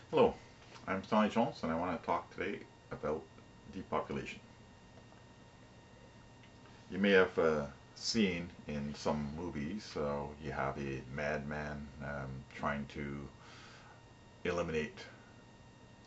Hello, I'm Stanley024 and I want to talk today about depopulation. You may have seen in some movies, you have a madman trying to eliminate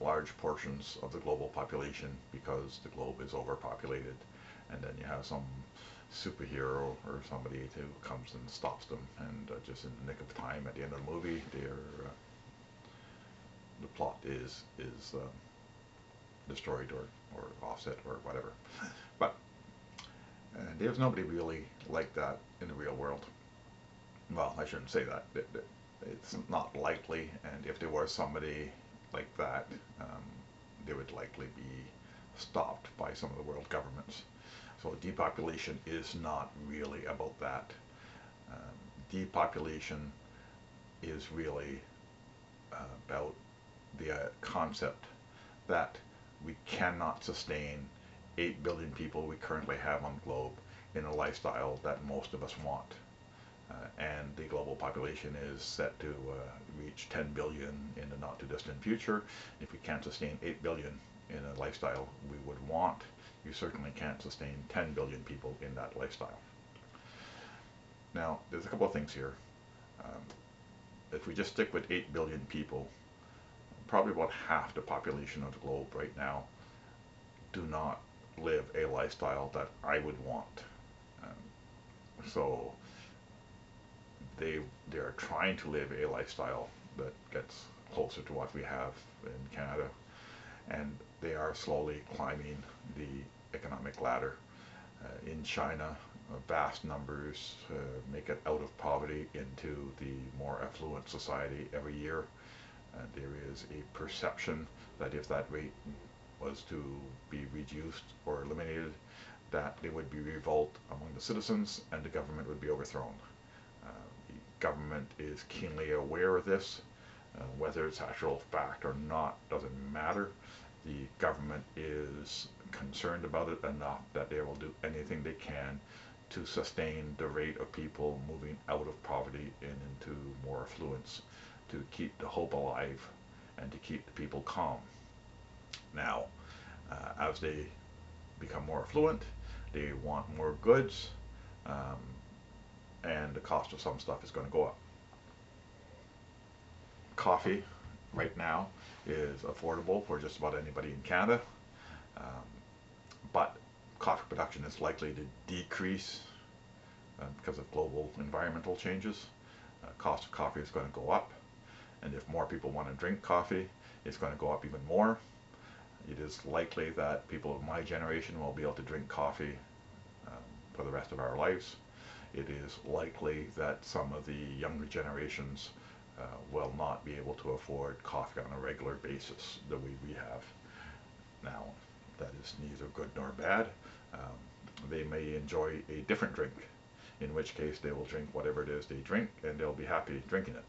large portions of the global population because the globe is overpopulated, and then you have some superhero or somebody who comes and stops them, and just in the nick of time at the end of the movie, the plot is destroyed or offset or whatever. But there's nobody really like that in the real world. Well, I shouldn't say that. It's not likely, and if there was somebody like that, um, they would likely be stopped by some of the world governments. So depopulation is not really about that. Um, Depopulation is really about the concept that we cannot sustain 8 billion people we currently have on the globe in a lifestyle that most of us want. And the global population is set to reach 10 billion in the not too distant future. If we can't sustain 8 billion in a lifestyle we would want, you certainly can't sustain 10 billion people in that lifestyle. Now, there's a couple of things here. Um, if we just stick with 8 billion people, probably about half the population of the globe right now do not live a lifestyle that I would want. So they're trying to live a lifestyle that gets closer to what we have in Canada, and they are slowly climbing the economic ladder. In China, vast numbers make it out of poverty into the more affluent society every year. There is a perception that if that rate was to be reduced or eliminated, that there would be revolt among the citizens and the government would be overthrown. The government is keenly aware of this. Whether it's actual fact or not doesn't matter. The government is concerned about it enough that they will do anything they can to sustain the rate of people moving out of poverty and into more affluence, to keep the hope alive and to keep the people calm. Now, as they become more affluent, they want more goods, um, and the cost of some stuff is going to go up. Coffee right now is affordable for just about anybody in Canada, um, but coffee production is likely to decrease because of global environmental changes. Cost of coffee is going to go up, and if more people want to drink coffee, it's going to go up even more. It is likely that people of my generation will be able to drink coffee for the rest of our lives. It is likely that some of the younger generations will not be able to afford coffee on a regular basis the way we have. Now, that is neither good nor bad. They may enjoy a different drink, in which case they will drink whatever it is they drink and they'll be happy drinking it.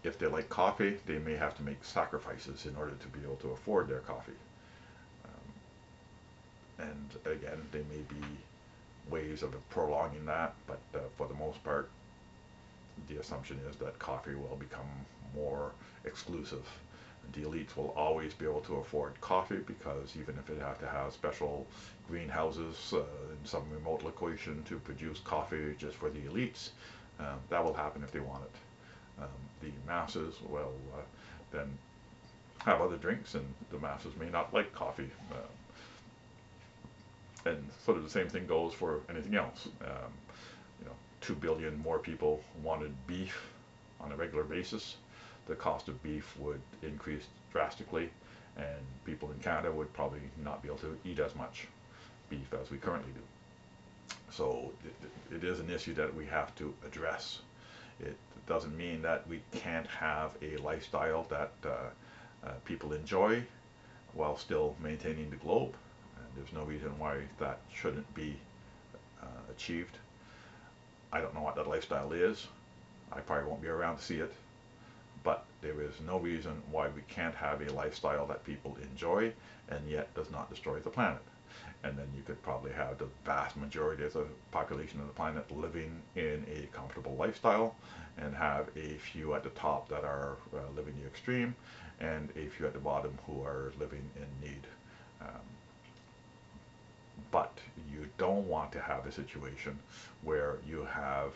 If they like coffee, they may have to make sacrifices in order to be able to afford their coffee. And again, there may be ways of prolonging that, but for the most part, the assumption is that coffee will become more exclusive. The elites will always be able to afford coffee because even if it have to have special greenhouses in some remote location to produce coffee just for the elites, that will happen if they want it. The masses will then have other drinks, and the masses may not like coffee. And sort of the same thing goes for anything else. 2 billion more people wanted beef on a regular basis. The cost of beef would increase drastically, and people in Canada would probably not be able to eat as much beef as we currently do. So it is an issue that we have to address. It doesn't mean that we can't have a lifestyle that people enjoy while still maintaining the globe. And there's no reason why that shouldn't be achieved. I don't know what that lifestyle is. I probably won't be around to see it. But there is no reason why we can't have a lifestyle that people enjoy and yet does not destroy the planet. and then you could probably have the vast majority of the population of the planet living in a comfortable lifestyle, and have a few at the top that are living the extreme, and a few at the bottom who are living in need. Um, but you don't want to have a situation where you have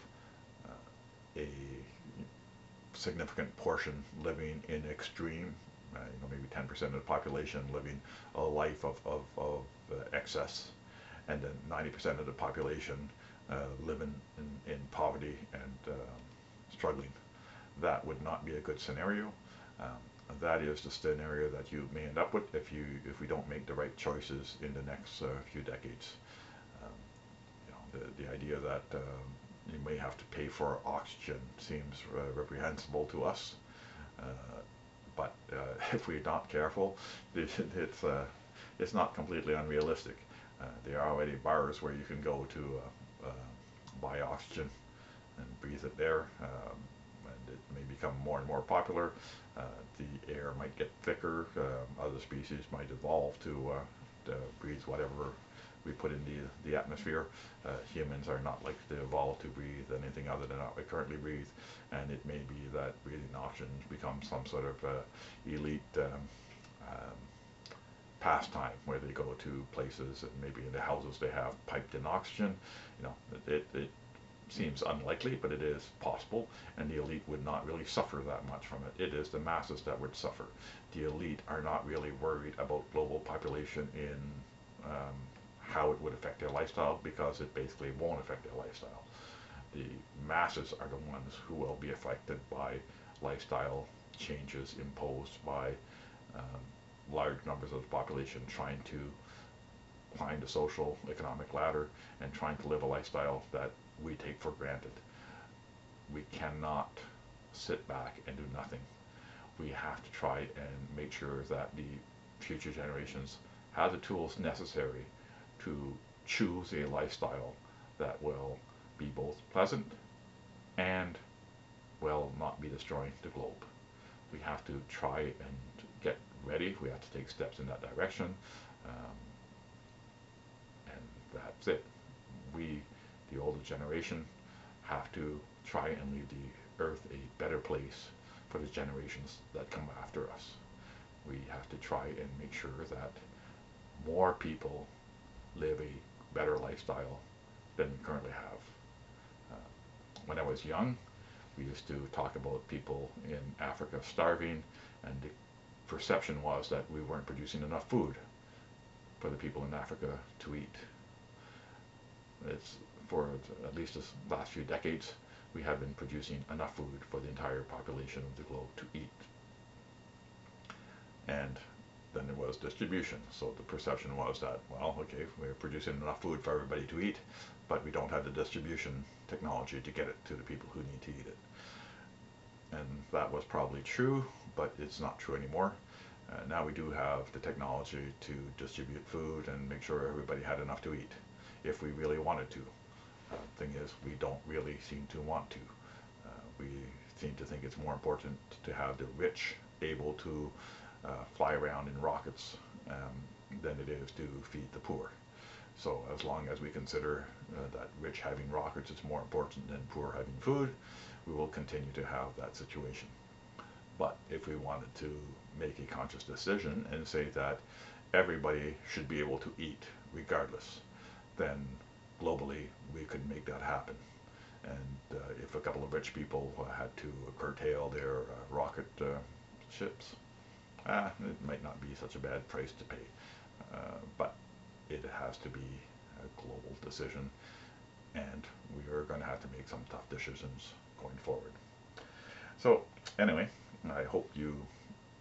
a significant portion living in extreme, maybe 10% of the population living a life of excess, and then 90% of the population living in poverty and struggling. That would not be a good scenario. That is the scenario that you may end up with if we don't make the right choices in the next few decades. The idea that you may have to pay for oxygen seems reprehensible to us. But if we're not careful, it's not completely unrealistic. There are already bars where you can go to buy oxygen and breathe it there. And it may become more and more popular. The air might get thicker. Other species might evolve to breathe whatever we put in the atmosphere. Humans are not likely to evolve to breathe anything other than what we currently breathe, and it may be that breathing oxygen becomes some sort of elite pastime where they go to places and maybe in the houses they have piped in oxygen. It seems unlikely, but it is possible, and the elite would not really suffer that much from it. It is the masses that would suffer. The elite are not really worried about global population in how it would affect their lifestyle, because it basically won't affect their lifestyle. The masses are the ones who will be affected by lifestyle changes imposed by large numbers of the population trying to climb the social economic ladder and trying to live a lifestyle that we take for granted. We cannot sit back and do nothing. We have to try and make sure that the future generations have the tools necessary to choose a lifestyle that will be both pleasant and will not be destroying the globe. We have to try and get ready. We have to take steps in that direction. And that's it. We, the older generation, have to try and leave the earth a better place for the generations that come after us. We have to try and make sure that more people live a better lifestyle than we currently have. When I was young, we used to talk about people in Africa starving, and the perception was that we weren't producing enough food for the people in Africa to eat. It's for at least the last few decades, we have been producing enough food for the entire population of the globe to eat. And then there was distribution. So the perception was that, well, okay, we're producing enough food for everybody to eat, but we don't have the distribution technology to get it to the people who need to eat it. And that was probably true, but it's not true anymore. Now we do have the technology to distribute food and make sure everybody had enough to eat, if we really wanted to. Thing is, we don't really seem to want to. We seem to think it's more important to have the rich able to fly around in rockets than it is to feed the poor. So as long as we consider that rich having rockets is more important than poor having food, we will continue to have that situation. But if we wanted to make a conscious decision and say that everybody should be able to eat regardless, then globally we could make that happen. And if a couple of rich people had to curtail their rocket ships, it might not be such a bad price to pay. But it has to be a global decision, and we are going to have to make some tough decisions going forward. So anyway, I hope you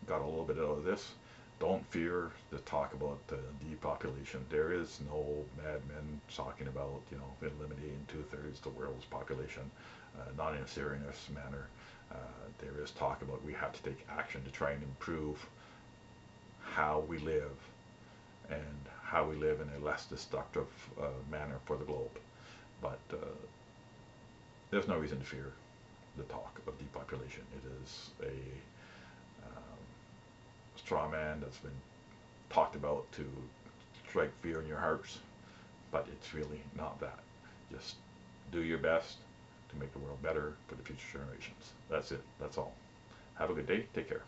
got a little bit out of this. Don't fear the talk about depopulation. There is no madmen talking about, eliminating 2/3 the world's population, not in a serious manner. There is talk about we have to take action to try and improve how we live, and how we live in a less destructive manner for the globe. But there's no reason to fear the talk of depopulation. It is a straw man that's been talked about to strike fear in your hearts, but it's really not that. Just do your best to make the world better for the future generations. That's it. That's all. Have a good day. Take care.